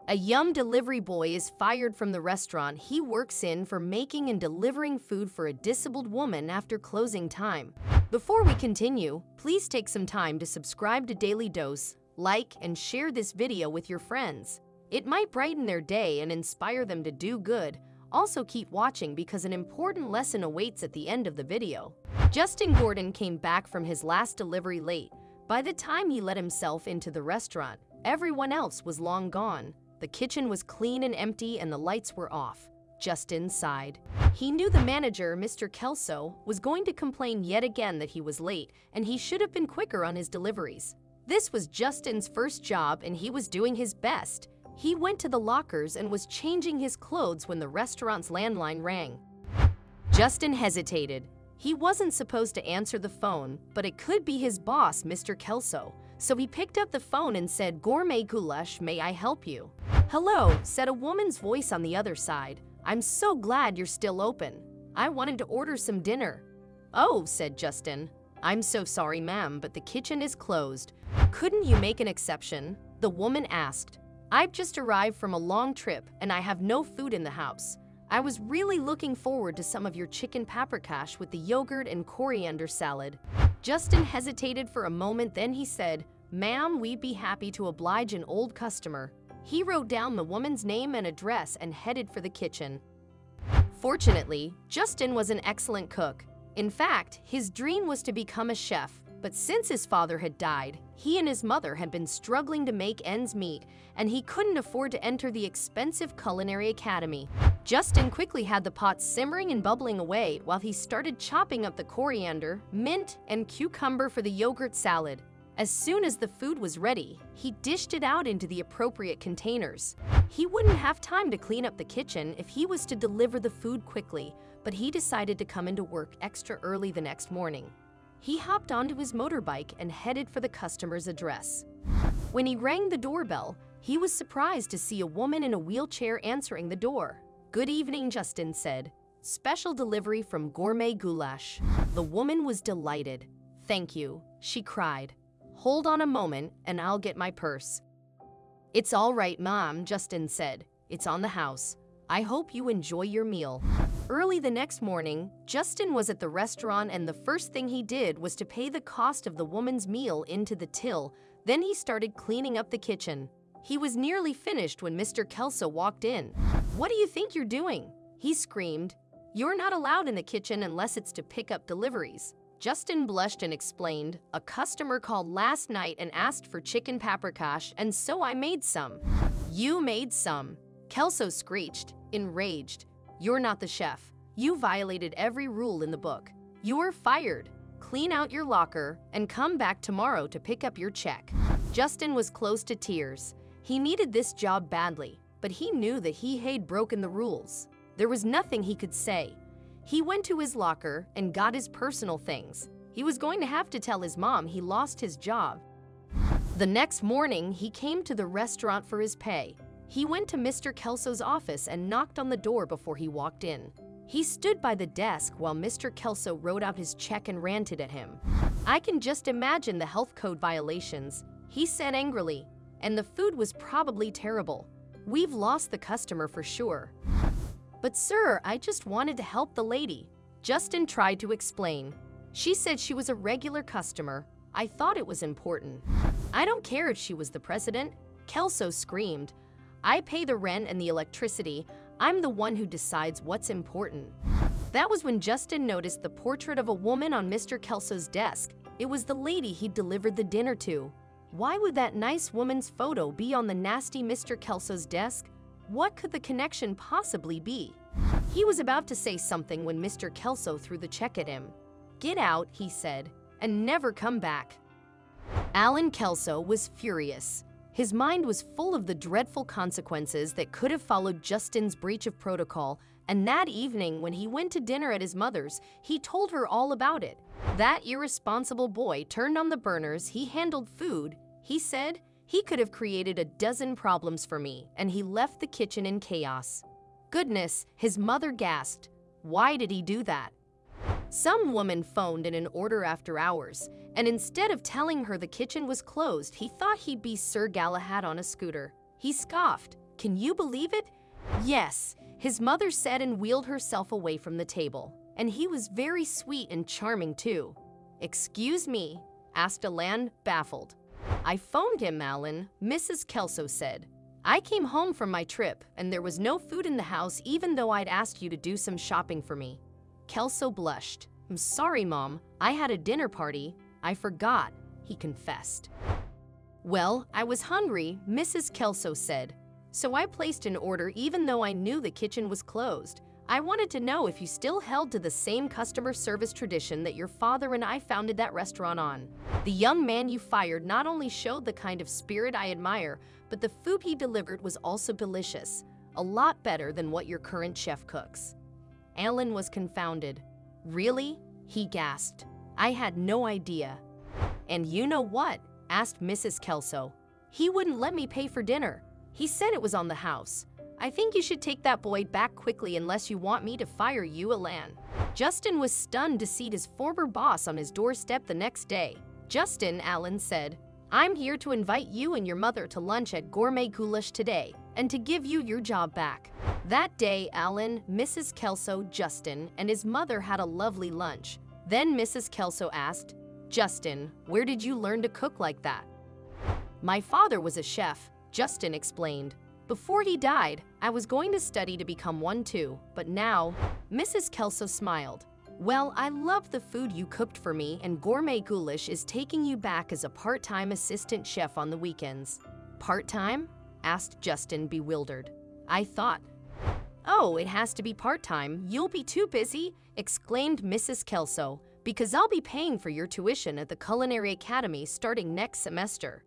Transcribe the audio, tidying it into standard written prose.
A Yum delivery boy is fired from the restaurant he works in for making and delivering food for a disabled woman after closing time. Before we continue, please take some time to subscribe to Dailydose, like and share this video with your friends. It might brighten their day and inspire them to do good. Also keep watching because an important lesson awaits at the end of the video. Justin Gordon came back from his last delivery late. By the time he let himself into the restaurant, everyone else was long gone. The kitchen was clean and empty and the lights were off. Justin sighed. He knew the manager, Mr. Kelso, was going to complain yet again that he was late and he should have been quicker on his deliveries. This was Justin's first job and he was doing his best. He went to the lockers and was changing his clothes when the restaurant's landline rang. Justin hesitated. He wasn't supposed to answer the phone, but it could be his boss, Mr. Kelso. So he picked up the phone and said, "Gourmet goulash, may I help you?" "Hello," said a woman's voice on the other side. "I'm so glad you're still open. I wanted to order some dinner." "Oh," said Justin. "I'm so sorry, ma'am, but the kitchen is closed." "Couldn't you make an exception?" the woman asked. "I've just arrived from a long trip and I have no food in the house. I was really looking forward to some of your chicken paprikash with the yogurt and coriander salad." Justin hesitated for a moment, then he said, "Ma'am, we'd be happy to oblige an old customer." He wrote down the woman's name and address and headed for the kitchen. Fortunately, Justin was an excellent cook. In fact, his dream was to become a chef. But since his father had died, he and his mother had been struggling to make ends meet, and he couldn't afford to enter the expensive culinary academy. Justin quickly had the pot simmering and bubbling away while he started chopping up the coriander, mint, and cucumber for the yogurt salad. As soon as the food was ready, he dished it out into the appropriate containers. He wouldn't have time to clean up the kitchen if he was to deliver the food quickly, but he decided to come into work extra early the next morning. He hopped onto his motorbike and headed for the customer's address. When he rang the doorbell, he was surprised to see a woman in a wheelchair answering the door. "Good evening," Justin said. "Special delivery from Gourmet Goulash." The woman was delighted. "Thank you," she cried. "Hold on a moment and I'll get my purse." "It's all right, Mom," Justin said. "It's on the house. I hope you enjoy your meal." Early the next morning, Justin was at the restaurant and the first thing he did was to pay the cost of the woman's meal into the till. Then he started cleaning up the kitchen. He was nearly finished when Mr. Kelso walked in. "What do you think you're doing?" he screamed. "You're not allowed in the kitchen unless it's to pick up deliveries." Justin blushed and explained, "A customer called last night and asked for chicken paprikash, and so I made some." "You made some?" Kelso screeched, enraged. "You're not the chef. You violated every rule in the book. You're fired. Clean out your locker and come back tomorrow to pick up your check." Justin was close to tears. He needed this job badly, but he knew that he had broken the rules. There was nothing he could say. He went to his locker and got his personal things. He was going to have to tell his mom he lost his job. The next morning, he came to the restaurant for his pay. He went to Mr. Kelso's office and knocked on the door before he walked in. He stood by the desk while Mr. Kelso wrote out his check and ranted at him. "I can just imagine the health code violations," he said angrily, "and the food was probably terrible. We've lost the customer for sure." "But sir, I just wanted to help the lady," Justin tried to explain. "She said she was a regular customer. I thought it was important." "I don't care if she was the president," Kelso screamed. "I pay the rent and the electricity. I'm the one who decides what's important." That was when Justin noticed the portrait of a woman on Mr. Kelso's desk. It was the lady he'd delivered the dinner to. Why would that nice woman's photo be on the nasty Mr. Kelso's desk? What could the connection possibly be? He was about to say something when Mr. Kelso threw the check at him. "Get out," he said, "and never come back." Alan Kelso was furious. His mind was full of the dreadful consequences that could have followed Justin's breach of protocol, and that evening when he went to dinner at his mother's, he told her all about it. That irresponsible boy turned on the burners, he handled food, he said, "He could have created a dozen problems for me," and he left the kitchen in chaos. "Goodness," his mother gasped. "Why did he do that?" Some woman phoned in an order after hours, and instead of telling her the kitchen was closed, he thought he'd be Sir Galahad on a scooter. He scoffed. Can you believe it? Yes, his mother said and wheeled herself away from the table. And he was very sweet and charming too. Excuse me? Asked Alan, baffled. I phoned him, Alan, Mrs. Kelso said. I came home from my trip and there was no food in the house even though I'd asked you to do some shopping for me. Kelso blushed. I'm sorry, Mom. I had a dinner party. I forgot, he confessed. Well, I was hungry, Mrs. Kelso said. So I placed an order even though I knew the kitchen was closed. I wanted to know if you still held to the same customer service tradition that your father and I founded that restaurant on. The young man you fired not only showed the kind of spirit I admire, but the food he delivered was also delicious. A lot better than what your current chef cooks. Alan was confounded. Really? He gasped. I had no idea. And you know what? Asked Mrs. Kelso. He wouldn't let me pay for dinner. He said it was on the house. I think you should take that boy back quickly unless you want me to fire you, Alan. Justin was stunned to see his former boss on his doorstep the next day. Justin, Alan said, I'm here to invite you and your mother to lunch at Gourmet Goulash today and to give you your job back. That day, Alan, Mrs. Kelso, Justin, and his mother had a lovely lunch. Then Mrs. Kelso asked, Justin, where did you learn to cook like that? My father was a chef, Justin explained. Before he died, I was going to study to become one too, but now, Mrs. Kelso smiled. Well, I love the food you cooked for me and Gourmet Goulash is taking you back as a part-time assistant chef on the weekends. Part-time? Asked Justin, bewildered. I thought, oh, it has to be part-time. You'll be too busy, exclaimed Mrs. Kelso, because I'll be paying for your tuition at the Culinary Academy starting next semester.